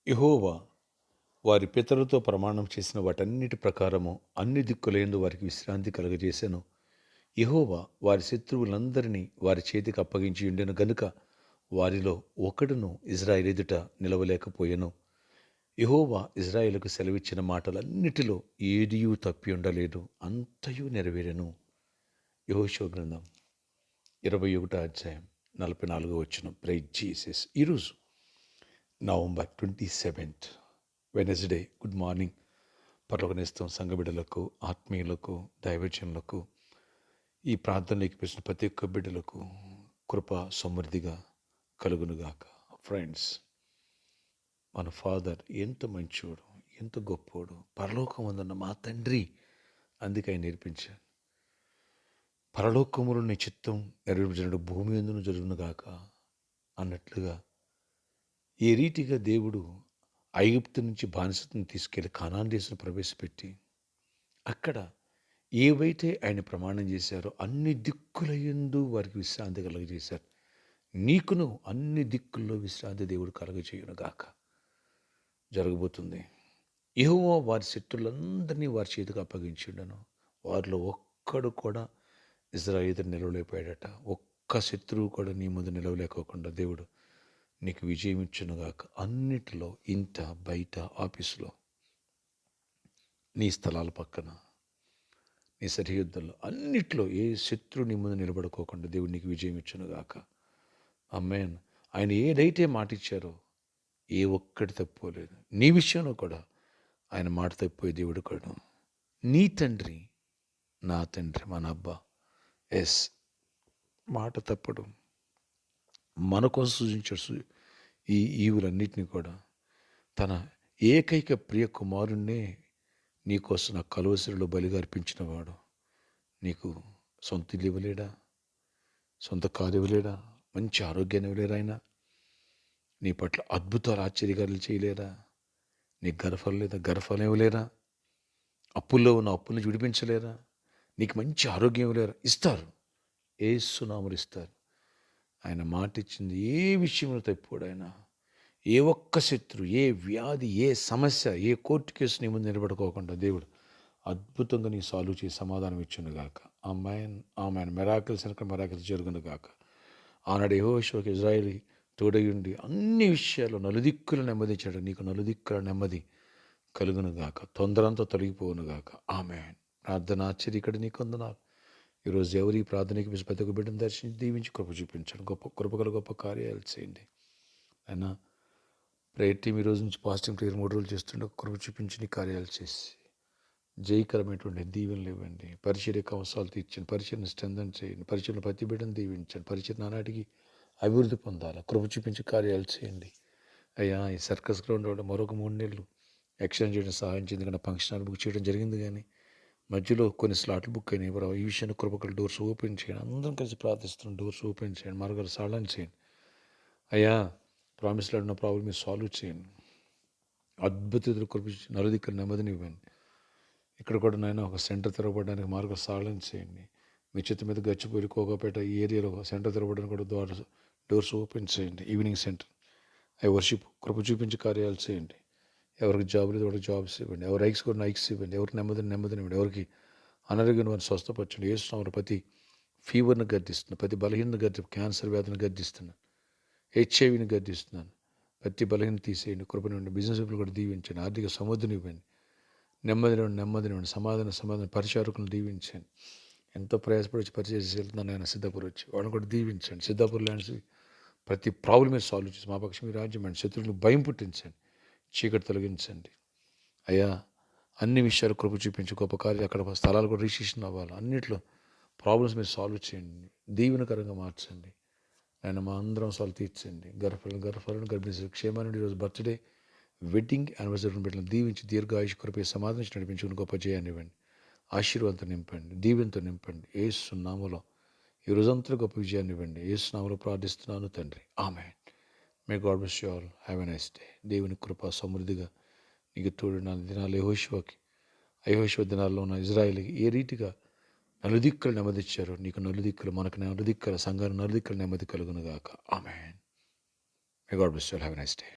యెహోవా వారి పితరులతో ప్రమాణం చేసిన వాటన్నిటి ప్రకారము అన్ని దిక్కులయందు వారికి విశ్రాంతి కలుగజేసెను. యెహోవా వారి శత్రువులందరినీ వారి చేతికి అప్పగించి ఉండెను గనుక వారిలో ఒకడును ఇజ్రాయేలు ఎదుట నిలవలేకపోయెను. యెహోవా ఇజ్రాయేలుకు సెలవిచ్చిన మాటలన్నిటిలో ఏదియూ తప్పి ఉండలేదు, అంతయు నెరవేరెను. యెహోషువ గ్రంథం 21వ అధ్యాయం 44వ వచనం. Praise Jesus. ఈరోజు November 27th Wednesday. Good morning. పరలోకనేస్తం సంఘ బిడ్డలకు, ఆత్మీయులకు, దైవజనులకు, ఈ ప్రార్థనలోకి పిలిచిన ప్రతి ఒక్క బిడ్డలకు కృప సమృద్ధిగా కలుగునుగాక. ఫ్రెండ్స్, మన ఫాదర్ ఎంత మంచోడు, ఎంత గొప్పోడు, పరలోకమందున్న మా తండ్రి. అందుకే ఆయన నేర్పించాడు, పరలోకములో నీ చిత్తం నెరవేర్చినట్టు భూమి ఎందును జరుగునుగాక అన్నట్లుగా ఏ రీతిగా దేవుడు ఐగుప్తు నుంచి బానిసత్వం తీసుకెళ్లి కనాన్ దేశం ప్రవేశపెట్టి అక్కడ ఏవైతే ఆయన ప్రమాణం చేశారో అన్ని దిక్కులయందు వారికి విశ్రాంతి కలుగజేశారు. నీకును అన్ని దిక్కుల్లో విశ్రాంతి దేవుడు కలుగజేయునుగాక. జరగబోతుంది. యెహోవా వారి శత్రులందరినీ వారి చేతికి అప్పగించిండను. వారిలో ఒక్కడు కూడా ఇజ్రాయేలు నిలవలేకపోయాడట. ఒక్క శత్రువు కూడా నీ ముందు నిలవలేకోకుండా దేవుడు నీకు విజయం ఇచ్చునుగాక. అన్నిటిలో, ఇంట, బయట, ఆఫీసులో, నీ స్థలాల పక్కన, నీ సరిహద్దుల్లో, అన్నిట్లో ఏ శత్రువు నీ ముందు నిలబడుకోకుండా దేవుడు నీకు విజయం ఇచ్చునుగాక. ఆమేన్. ఆయన ఏదైతే మాట ఇచ్చారో ఏ ఒక్కటి తప్పుకోలేదు. నీ విషయంలో కూడా ఆయన మాట తప్పిపోయే దేవుడు కాడు. నీ తండ్రి, నా తండ్రి, మన అబ్బా. ఎస్, మాట తప్పడు. మన కోసం సూచించాడు ఈ ఈవులన్నిటినీ కూడా. తన ఏకైక ప్రియ కుమారుణ్ణే నీకోసం నా కలువసిరిలో బలిగా అర్పించిన వాడు. నీకు సొంత ఇల్లు ఇవ్వలేడా? సొంత కారు ఇవ్వలేడా? మంచి ఆరోగ్యాన్ని ఇవ్వలేరా ఆయన? నీ పట్ల అద్భుతాలు, ఆశ్చర్యకారులు చేయలేరా? నీకు గర్భఫలం లేదా? గర్భఫలం ఇవ్వలేరా? అప్పుల్లో ఉన్న అప్పుల్ని విడిపించలేరా? నీకు మంచి ఆరోగ్యం ఇవ్వలేరా? ఇస్తారు. యేసునామములో ఇస్తారు. ఆయన మాట ఇచ్చింది ఏ విషయంలో తప్పిపోడు ఆయన. ఏ ఒక్క శత్రు, ఏ వ్యాధి, ఏ సమస్య, ఏ కోర్టు కేసు నీ ముందు నిలబడుకోకుండా దేవుడు అద్భుతంగా నీ సాల్వ్ చేసి సమాధానం ఇచ్చునుగాక. ఆమేన్, ఆమేన్. మెరాకిల్స్ వెనక మెరాకిల్స్ జరుగునుగాక. ఆనాడు యెహోషువకు ఇజ్రాయేలు తోడయుండి అన్ని విషయాల్లో నలుదిక్కుల నెమ్మది ఇచ్చాడు. నీకు నలుదిక్కుల నెమ్మది కలుగునుగాక. తొందరంతా తొలగిపోవునుగాక. ఆమేన్. ప్రార్థన ఆశ్చర్యకడి నీకు వందనాలు. ఈరోజు ఎవరి ప్రార్థనకి ప్రతి ఒక్క బిడ్డను దర్శించి దీవించి కృప చూపించండి. గొప్ప కృపగల గొప్ప కార్యాలు చేయండి. అయినా ప్రేయర్ టీమ్ ఈ రోజు నుంచి పాజిటివ్ ప్రేయర్ 3 రోజులు చేస్తుండే కృప చూపించి నీ కార్యాలు చేసి జయకరమైనటువంటి దీవెనలు ఇవ్వండి. పరిచర్యకు అవసరాలు తీర్చండి. పరిచర్ని స్ట్రెంథన్ చేయండి. పరిచర్ను ప్రతి బిడ్డను దీవించండి. పరిచర్ నానాటికి అభివృద్ధి పొందాలి. కృప చూపించి కార్యాలు చేయండి. అయ్యా, ఈ సర్కస్ గ్రౌండ్ మరొక 3 నెలలు ఎక్స్టెండ్ చేయడం సహాయం చేయండి. కానీ ఫంక్షన్ హాల్ బుక్ చేయడం జరిగింది, కానీ మధ్యలో కొన్ని స్లాట్లు బుక్ అయినాయి. ఈ విషయాన్ని కృపకలు డోర్స్ ఓపెన్ చేయండి. అందరం కలిసి ప్రార్థిస్తున్నాం. డోర్స్ ఓపెన్ చేయండి. మరొకరు సాళన చేయండి. అయ్యా, ప్రామిస్లో ఉన్న ప్రాబ్లమ్ మీరు సాల్వ్ చేయండి. అద్భుతాలు కురిపించి నలుదిక్కుల నెమ్మదిని ఇవ్వండి. ఇక్కడ కూడా నాయన ఒక సెంటర్ తెరవబడడానికి మార్గం సాళన చేయండి. మీ చేతి మీద గచ్చిపోయి కోకాపేట ఈ ఏరియాలో సెంటర్ తెరవడానికి కూడా డోర్స్ ఓపెన్ చేయండి. ఈవినింగ్ సెంటర్ వర్షిప్ కృప చూపించి కార్యాలు చేయండి. ఎవరికి జాబ్ లేదు వాళ్ళకి జాబ్స్ ఇవ్వండి. ఎవరు ఐక్స్ కూడా ఐక్స్ ఇవ్వండి. ఎవరికి నెమ్మదిని ఇవ్వండి. ఎవరికి అనారోగ్యం వారిని స్వస్థపరచండి. యేసునామములో ప్రతి ఫీవర్ని గద్దిస్తున్నాను. ప్రతి బలహీనను క్యాన్సర్ వ్యాధిని గద్దిస్తున్నాను. హెచ్ఐవిని గద్దిస్తున్నాను. ప్రతి బలహీన తీసేయండి. కృపనివ్వండి. బిజినెస్ కూడా దీవించండి. ఆర్థిక సమృద్ధిని ఇవ్వండి. నెమ్మదినివ్వండి. సమాధానం పరిచారకులను దీవించండి. ఎంతో ప్రయాసపడి పరిచయం చేసి వెళ్తున్నాను ఆయన సిద్ధాపూర్ వచ్చి వాళ్ళని కూడా దీవించండి. సిద్ధాపూర్ ల్యాండ్స్ ప్రతి ప్రాబ్లమే సాల్వ్ చేసి మా పక్షం మీ రాజ్యం అండి. శత్రువులకు భయం పుట్టించండి. చీకటి తొలగించండి. అయ్యా, అన్ని విషయాలు కృప చూపించి గొప్ప కార్యాలు అక్కడ స్థలాలు కూడా రిజిస్ట్రేషన్ అవ్వాలి. అన్నిట్లో ప్రాబ్లమ్స్ మీరు సాల్వ్ చేయండి. దీవెనకరంగా మార్చండి. ఆయన మా అందరం సాల్వ్ తీర్చండి. గర్భఫలను గర్భిణీ క్షేమాన్ని ఈరోజు బర్త్డే, వెడ్డింగ్ యానివర్సరీ బిడ్డలను దీవించి దీర్ఘాయుష్ కృపే సమాధానం నడిపించుకుని గొప్ప జయాన్ని ఇవ్వండి. ఆశీర్వాదంతో నింపండి. దీవెనతో నింపండి. యేసు నామములో ఈ రోజంతా గొప్ప విజయాన్ని ఇవ్వండి. యేసు నామములో ప్రార్థిస్తున్నాను తండ్రి. ఆమేన్. May God bless you all. Have a nice day. దేవుని కృప సమృద్ధిగా నీకు తోడు. నా దినాలు యెహోషువ దినాల్లో ఉన్న ఇజ్రాయేలుకి ఏ రీతిగా నలుదిక్కులు నెమ్మది ఇచ్చారు, నీకు నలుదిక్కులు, మనకు నలుదిక్కుల సంఘాన్ని నలుదిక్కుల నెమ్మది కలుగునుగాక. ఆమేన్. May God bless you all. Have a nice day.